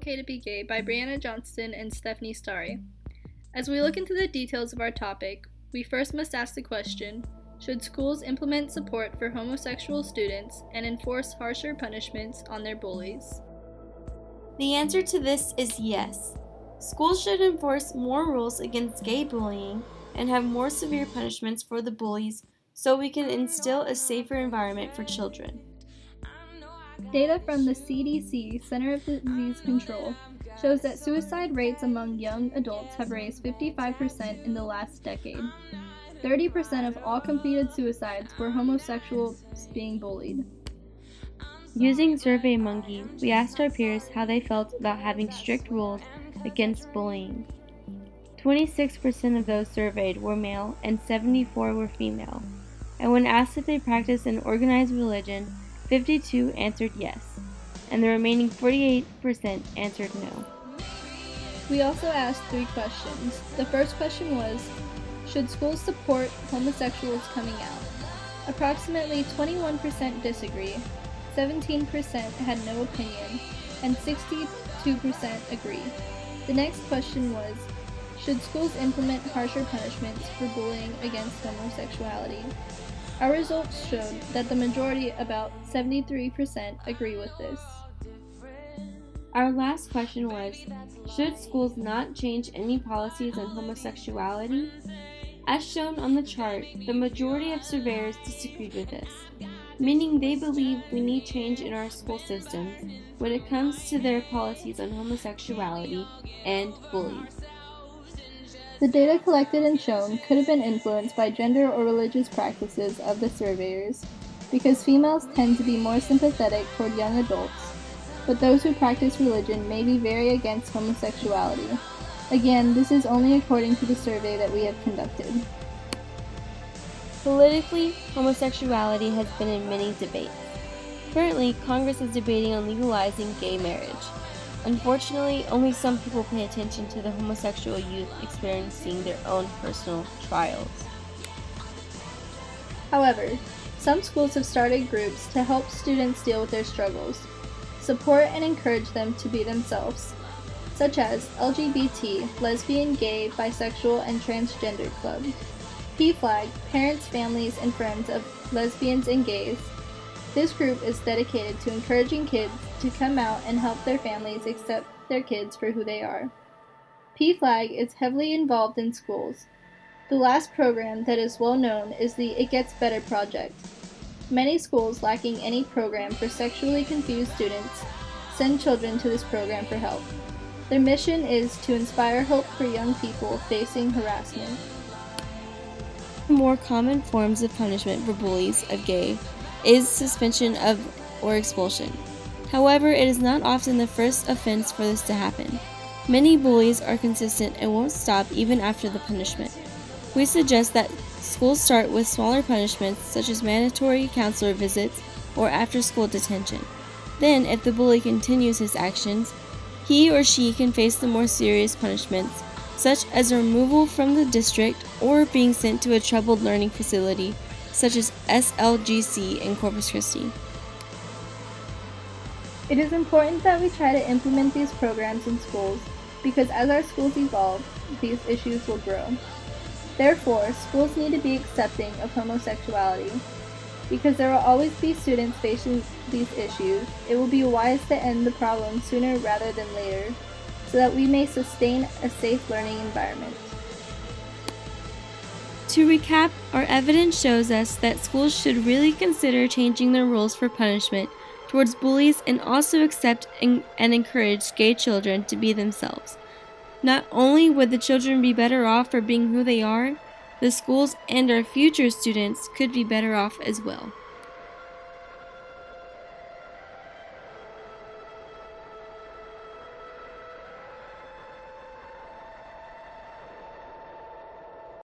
Okay to Be Gay by Brianna Johnston and Stephanie Starry. As we look into the details of our topic, we first must ask the question, should schools implement support for homosexual students and enforce harsher punishments on their bullies? The answer to this is yes. Schools should enforce more rules against gay bullying and have more severe punishments for the bullies so we can instill a safer environment for children. Data from the CDC, Center of Disease Control, shows that suicide rates among young adults have raised 55% in the last decade. 30% of all completed suicides were homosexuals being bullied. Using SurveyMonkey, we asked our peers how they felt about having strict rules against bullying. 26% of those surveyed were male and 74% were female. And when asked if they practiced an organized religion, 52% answered yes, and the remaining 48% answered no. We also asked 3 questions. The first question was, should schools support homosexuals coming out? Approximately 21% disagree, 17% had no opinion, and 62% agree. The next question was, should schools implement harsher punishments for bullying against homosexuality? Our results showed that the majority, about 73%, agree with this. Our last question was, should schools not change any policies on homosexuality? As shown on the chart, the majority of surveyors disagreed with this, meaning they believe we need change in our school systems when it comes to their policies on homosexuality and bullies. The data collected and shown could have been influenced by gender or religious practices of the surveyors, because females tend to be more sympathetic toward young adults, but those who practice religion may be very against homosexuality. Again, this is only according to the survey that we have conducted. Politically, homosexuality has been in many debates. Currently, Congress is debating on legalizing gay marriage. Unfortunately, only some people pay attention to the homosexual youth experiencing their own personal trials. However, some schools have started groups to help students deal with their struggles, support and encourage them to be themselves, such as LGBT, Lesbian, Gay, Bisexual, and Transgender Club, PFLAG, Parents, Families, and Friends of Lesbians and Gays. This group is dedicated to encouraging kids to come out and help their families accept their kids for who they are. PFLAG is heavily involved in schools. The last program that is well known is the It Gets Better project. Many schools lacking any program for sexually confused students send children to this program for help. Their mission is to inspire hope for young people facing harassment. More common forms of punishment for bullies of gay is suspension of or expulsion. However, it is not often the first offense for this to happen. Many bullies are consistent and won't stop even after the punishment. We suggest that schools start with smaller punishments such as mandatory counselor visits or after-school detention. Then, if the bully continues his actions, he or she can face the more serious punishments, such as removal from the district or being sent to a troubled learning facility, such as SLGC in Corpus Christi. It is important that we try to implement these programs in schools because as our schools evolve, these issues will grow. Therefore, schools need to be accepting of homosexuality. Because there will always be students facing these issues, it will be wise to end the problem sooner rather than later, so that we may sustain a safe learning environment. To recap, our evidence shows us that schools should really consider changing their rules for punishment towards bullies and also accept and encourage gay children to be themselves. Not only would the children be better off for being who they are, the schools and our future students could be better off as well.